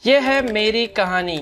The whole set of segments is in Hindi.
ये है मेरी कहानी।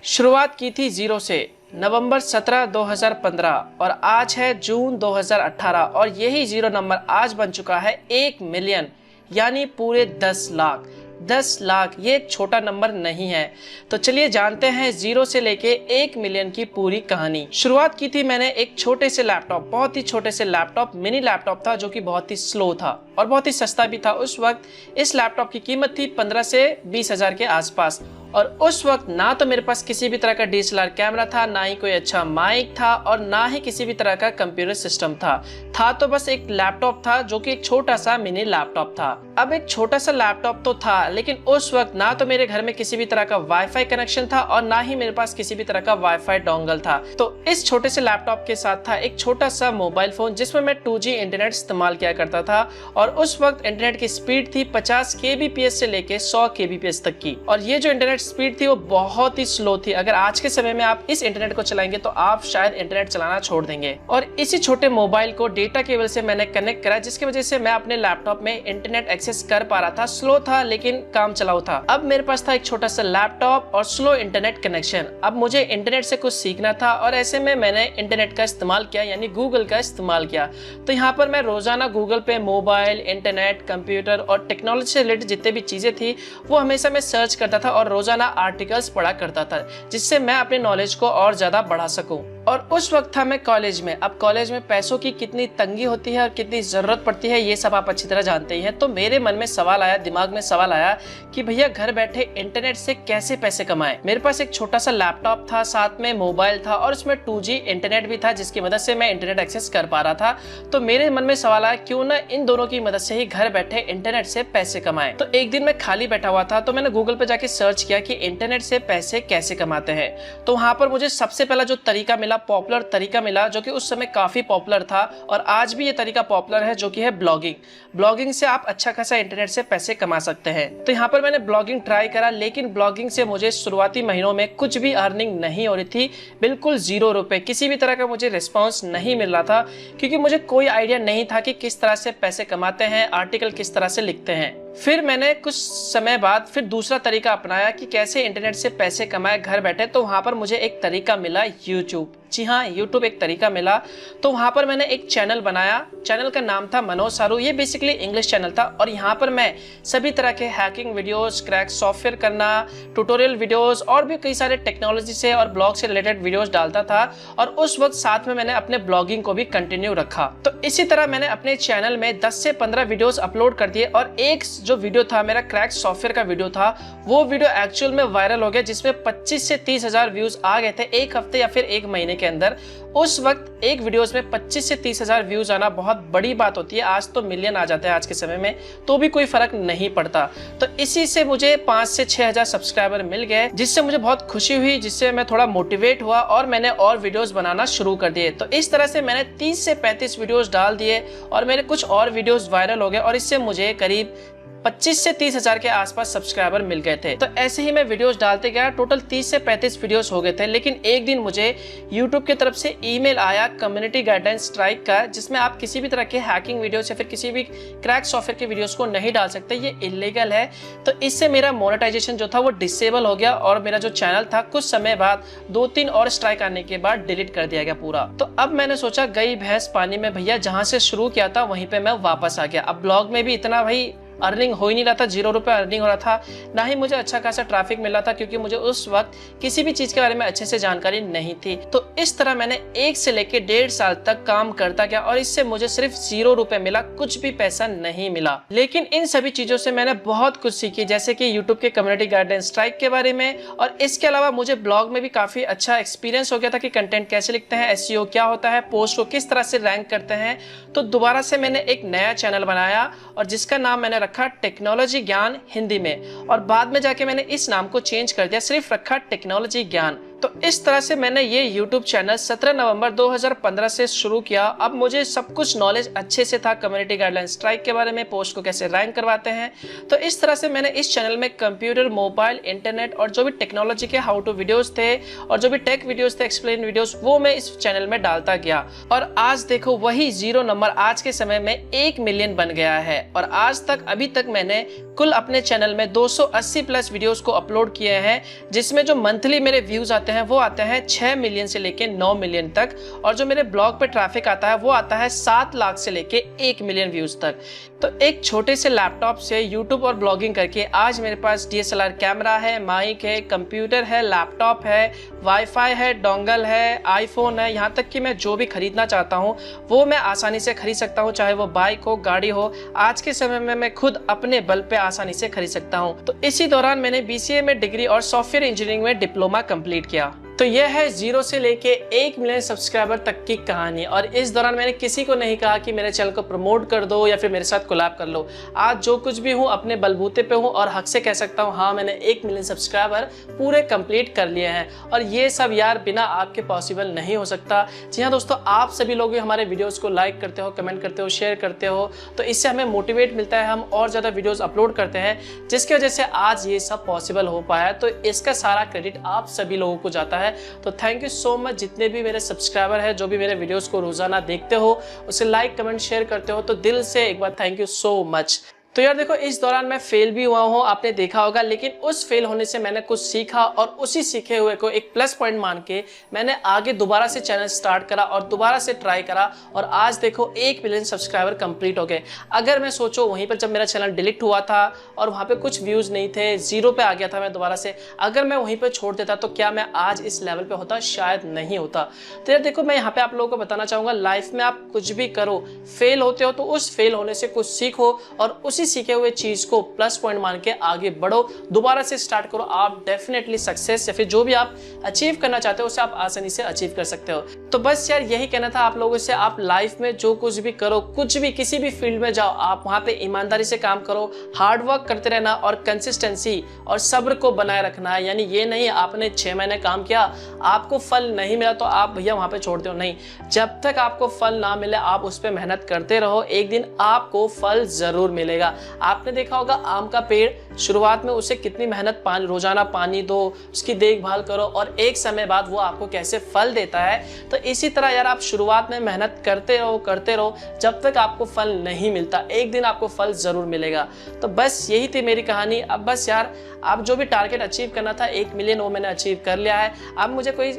शुरुआत की थी 0 से नवंबर 17, 2015 और आज है जून 2018 और यही 0 नंबर आज बन चुका है 1 मिलियन यानी पूरे 10 लाख। 10 लाख ये एक छोटा नंबर नहीं है। तो चलिए जानते हैं 0 से लेके 1 मिलियन की पूरी कहानी। शुरुआत की थी मैंने एक छोटे से लैपटॉप, बहुत ही छोटे से लैपटॉप, मिनी लैपटॉप था जो कि बहुत ही स्लो था और बहुत ही सस्ता भी था। उस वक्त इस लैपटॉप की कीमत थी 15 से 20 हजार के आसपास और उस वक्त ना तो मेरे पास किसी भी तरह का DSLR कैमरा था, ना ही कोई अच्छा माइक था और ना ही किसी भी तरह का कंप्यूटर सिस्टम था तो बस एक लैपटॉप था जो कि एक छोटा सा मिनी लैपटॉप था। अब एक छोटा सा लैपटॉप तो था लेकिन उस वक्त ना तो मेरे घर में किसी भी तरह का वाईफाई कनेक्शन था और ना ही मेरे पास किसी भी तरह का वाईफाई डोंगल था। तो इस छोटे से लैपटॉप के साथ था एक छोटा सा मोबाइल फोन जिसमें मैं 2G इंटरनेट इस्तेमाल किया करता था और उस वक्त इंटरनेट की स्पीड थी 50 kbps से लेके 100 kbps तक की और ये जो इंटरनेट स्पीड थी वो बहुत ही स्लो थी। अगर आज के समय में आप इस इंटरनेट को चलाएंगे तो आप शायद इंटरनेट चलाना छोड़ देंगे। और इसी छोटे मोबाइल को डेटा केबल से मैंने कनेक्ट करा जिसकी वजह से मैं अपने लैपटॉप में इंटरनेट एक्सेस कर पा रहा था। स्लो था लेकिन काम चलाऊ था। अब मेरे पास था एक छोटा सा लैपटॉप और स्लो इंटरनेट कनेक्शन। अब मुझे इंटरनेट से कुछ सीखना था और ऐसे में मैंने इंटरनेट का इस्तेमाल किया यानी गूगल का इस्तेमाल किया। तो यहाँ पर मैं रोजाना गूगल पे मोबाइल, इंटरनेट, कंप्यूटर और टेक्नोलॉजी से रिलेटेड जितने भी चीजें थी वो हमेशा मैं सर्च करता था और रोजाना आर्टिकल्स पढ़ा करता था जिससे मैं अपने नॉलेज को और ज्यादा बढ़ा सकूं। और उस वक्त था मैं कॉलेज में। अब कॉलेज में पैसों की कितनी तंगी होती है और कितनी जरूरत पड़ती है ये सब आप अच्छी तरह जानते ही हैं। तो मेरे मन में सवाल आया, दिमाग में सवाल आया कि भैया घर बैठे इंटरनेट से कैसे पैसे कमाएं। मेरे पास एक छोटा सा लैपटॉप था, साथ में मोबाइल था और उसमें 2G इंटरनेट भी था जिसकी मदद से मैं इंटरनेट एक्सेस कर पा रहा था। तो मेरे मन में सवाल आया क्यों ना इन दोनों की मदद से ही घर बैठे इंटरनेट से पैसे कमाएं। तो एक दिन मैं खाली बैठा हुआ था तो मैंने गूगल पे जाके सर्च किया कि इंटरनेट से पैसे कैसे कमाते हैं। तो वहां पर मुझे सबसे पहला जो तरीका मिला, पॉपुलर तरीका मिला जो कि उस समय काफी पॉपुलर था और आज भी ये तरीका पॉपुलर है जो कि है ब्लॉगिंग। ब्लॉगिंग से आप अच्छा खासा इंटरनेट से पैसे कमा सकते हैं। तो यहाँ पर मैंने ब्लॉगिंग ट्राई करा लेकिन ब्लॉगिंग से मुझे शुरुआती महीनों में कुछ भी अर्निंग नहीं हो रही थी, बिल्कुल 0 रुपए। किसी भी तरह का मुझे रिस्पॉन्स नहीं मिल रहा था क्योंकि मुझे कोई आइडिया नहीं था कि किस तरह से पैसे कमाते हैं, आर्टिकल किस तरह से लिखते हैं। फिर मैंने कुछ समय बाद फिर दूसरा तरीका अपनाया कि कैसे इंटरनेट से पैसे कमाए घर बैठे। तो वहां पर मुझे एक तरीका मिला यूट्यूब। जी हाँ, यूट्यूब एक तरीका मिला। तो वहां पर मैंने एक चैनल बनाया। चैनल का नाम था मनोज सारू। ये बेसिकली इंग्लिश चैनल था और यहाँ पर मैं सभी तरह के हैकिंग वीडियोस, क्रैक सॉफ्टवेयर करना, ट्यूटोरियल वीडियोस और भी कई सारे टेक्नोलॉजी से और ब्लॉग से रिलेटेड वीडियोस डालता था और उस वक्त साथ में मैंने अपने ब्लॉगिंग को भी कंटिन्यू रखा। तो इसी तरह मैंने अपने चैनल में 10 से 15 वीडियोस अपलोड कर दिए और एक जो वीडियो था मेरा क्रैक सॉफ्टवेयर का वीडियो था, वो वीडियो एक्चुअल में वायरल हो गया जिसमें 25 से 30 हजार व्यूज आ गए थे एक हफ्ते या फिर एक महीने के अंदर। उस वक्त एक वीडियोस में 25 से 30 हजार व्यूज आना बहुत बड़ी बात होती है। आज तो मिलियन आ जाते हैं आज के समय में, तो भी कोई फर्क नहीं पड़ता। तो इसी से मुझे 5 से 6 हजार सब्सक्राइबर मिल गए जिससे मुझे बहुत खुशी हुई, जिससे मैं थोड़ा मोटिवेट हुआ और मैंने और वीडियोस बनाना शुरू कर दिए। तो इस तरह से मैंने 30 से 35 वीडियोस डाल दिए और मेरे कुछ और वीडियोस वायरल हो गए और इससे मुझे करीब 25 से 30 हजार के आसपास सब्सक्राइबर मिल गए थे। तो ऐसे ही मैं वीडियोस डालते गया, टोटल 30 से 35 वीडियोस हो गए थे। लेकिन एक दिन मुझे YouTube की तरफ से ईमेल आया कम्युनिटी गाइडेंस स्ट्राइक का, जिसमें आप किसी भी तरह के हैकिंग वीडियोस या फिर किसी भी क्रैक सॉफ्टवेयर के वीडियोस को नहीं डाल सकते, ये इलीगल है। तो इससे मेरा मोनेटाइजेशन जो था वो डिसेबल हो गया और मेरा जो चैनल था कुछ समय बाद 2-3 और स्ट्राइक आने के बाद डिलीट कर दिया गया पूरा। तो अब मैंने सोचा गई भैंस पानी में भैया, जहां से शुरू किया था वहीं पे मैं वापस आ गया। अब ब्लॉग में भी इतना भाई अर्निंग हो ही नहीं रहा था, 0 रुपए अर्निंग हो रहा था, ना ही मुझे अच्छा खासा ट्रैफिक मिल रहा था क्योंकि मुझे उस वक्त किसी भी चीज के बारे में अच्छे से जानकारी नहीं थी। तो इस तरह मैंने 1 से लेके 1.5 साल तक काम करता गया और इससे मुझे सिर्फ 0 रुपए मिला, कुछ भी पैसा नहीं मिला। लेकिन इन सभी चीजों से मैंने बहुत कुछ सीखी, जैसे कि यूट्यूब के कम्युनिटी गाइडेंस स्ट्राइक के बारे में और इसके अलावा मुझे ब्लॉग में भी काफी अच्छा एक्सपीरियंस हो गया था कि कंटेंट कैसे लिखते हैं, SEO क्या होता है, पोस्ट को किस तरह से रैंक करते हैं। तो दोबारा से मैंने एक नया चैनल बनाया और जिसका नाम मैंने रखा टेक्नोलॉजी ज्ञान हिंदी में और बाद में जाके मैंने इस नाम को चेंज कर दिया, सिर्फ रखा टेक्नोलॉजी ज्ञान। तो इस तरह से मैंने ये YouTube चैनल 17 नवंबर 2015 से शुरू किया। अब मुझे सब कुछ नॉलेज अच्छे से था, कम्युनिटी गाइडलाइन स्ट्राइक के बारे में, पोस्ट को कैसे रैंक करवाते हैं। तो इस तरह से मैंने इस चैनल में कंप्यूटर, मोबाइल, इंटरनेट और जो भी टेक्नोलॉजी के हाउ टू वीडियोस थे और जो भी टेक वीडियोस थे, एक्सप्लेन वीडियोस, वो मैं इस चैनल में डालता गया। और आज देखो वही 0 नंबर आज के समय में 1 मिलियन बन गया है। और आज तक अभी तक मैंने कुल अपने चैनल में 280 प्लस वीडियोस को अपलोड किए हैं, जिसमें जो मंथली मेरे व्यूज आते हैं वो आते हैं 6 मिलियन से लेके 9 मिलियन तक। और जो मेरे ब्लॉग पे ट्रैफिक आता है वो आता है 7 लाख से लेके 1 मिलियन व्यूज तक। तो एक छोटे से लैपटॉप से यूट्यूब और ब्लॉगिंग करके आज मेरे पास DSLR कैमरा है, माइक है, कंप्यूटर है, लैपटॉप है, वाईफाई है, डोंगल है, आईफोन है, यहाँ तक कि मैं जो भी खरीदना चाहता हूँ वो मैं आसानी से खरीद सकता हूँ, चाहे वो बाइक हो, गाड़ी हो। आज के समय में मैं खुद अपने बल पे आसानी से खरीद सकता हूँ। तो इसी दौरान मैंने BCA में डिग्री और सॉफ्टवेयर इंजीनियरिंग में डिप्लोमा कंप्लीट किया। तो यह है 0 से लेके 1 मिलियन सब्सक्राइबर तक की कहानी। और इस दौरान मैंने किसी को नहीं कहा कि मेरे चैनल को प्रमोट कर दो या फिर मेरे साथ कोलैब कर लो। आज जो कुछ भी हूँ अपने बलबूते पे हूँ और हक से कह सकता हूँ हाँ, मैंने 1 मिलियन सब्सक्राइबर पूरे कंप्लीट कर लिए हैं। और ये सब यार बिना आपके पॉसिबल नहीं हो सकता। जी हाँ दोस्तों, आप सभी लोग हमारे वीडियोज़ को लाइक करते हो, कमेंट करते हो, शेयर करते हो, तो इससे हमें मोटिवेट मिलता है, हम और ज़्यादा वीडियोज़ अपलोड करते हैं, जिसकी वजह से आज ये सब पॉसिबल हो पाया। तो इसका सारा क्रेडिट आप सभी लोगों को जाता है। तो थैंक यू सो मच जितने भी मेरे सब्सक्राइबर हैं, जो भी मेरे वीडियोस को रोजाना देखते हो, उसे लाइक, कमेंट, शेयर करते हो, तो दिल से एक बार थैंक यू सो मच। तो यार देखो, इस दौरान मैं फेल भी हुआ हूँ, आपने देखा होगा, लेकिन उस फेल होने से मैंने कुछ सीखा और उसी सीखे हुए को एक प्लस पॉइंट मान के मैंने आगे दोबारा से चैनल स्टार्ट करा और दोबारा से ट्राई करा। और आज देखो 1 मिलियन सब्सक्राइबर कंप्लीट हो गए। अगर मैं सोचो वहीं पर जब मेरा चैनल डिलीट हुआ था और वहाँ पे कुछ व्यूज़ नहीं थे, 0 पे आ गया था मैं दोबारा से, अगर मैं वहीं पर छोड़ देता तो क्या मैं आज इस लेवल पर होता? शायद नहीं होता। तो यार देखो, मैं यहाँ पे आप लोगों को बताना चाहूँगा, लाइफ में आप कुछ भी करो, फेल होते हो तो उस फेल होने से कुछ सीखो और उसी सीखे हुए चीज को प्लस पॉइंट मान के आगे बढ़ो, दोबारा से स्टार्ट करो। आप डेफिनेटली सक्सेस या फिर जो भी आप अचीव करना चाहते हो उसे आप आसानी से अचीव कर सकते हो। तो बस यार यही कहना था आप लोगों से। आप लाइफ में जो कुछ भी करो, कुछ भी किसी भी फील्ड में जाओ, आप वहां पे ईमानदारी से काम करो, हार्ड वर्क करते रहना और कंसिस्टेंसी और सब्र को बनाए रखना है। यानी ये नहीं आपने 6 महीने काम किया, आपको फल नहीं मिला तो आप भैया वहां पे छोड़ दो, नहीं। जब तक आपको फल ना मिले आप उस पर मेहनत करते रहो, एक दिन आपको फल जरूर मिलेगा। आपने देखा होगा आम का पेड़, शुरुआत में उसे कितनी मेहनत, रोजाना पानी दो, उसकी देखभाल करो और एक समय बाद वो आपको कैसे फल देता है। तो इसी तरह यार आप शुरुआत में मेहनत करते रहो जब तक आपको फल नहीं मिलता, एक दिन आपको फल जरूर मिलेगा। तो बस यही थी मेरी कहानी। अब बस यार आप जो भी टारगेट अचीव करना था 1 मिलियन, वो मैंने अचीव कर लिया है। अब मुझे कोई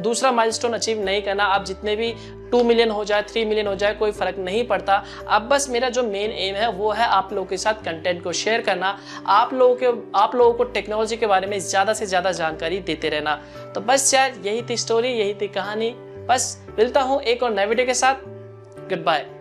दूसरा माइलस्टोन अचीव नहीं करना। आप जितने भी 2 मिलियन हो जाए, 3 मिलियन हो जाए, कोई फर्क नहीं पड़ता। अब बस मेरा जो मेन एम है वो है आप लोगों के साथ कंटेंट को शेयर करना, आप लोगों को टेक्नोलॉजी के बारे में ज़्यादा से ज़्यादा जानकारी देते रहना। तो बस यार यही थी स्टोरी, यही थी कहानी। बस मिलता हूँ एक और नए वीडियो के साथ। Good bye.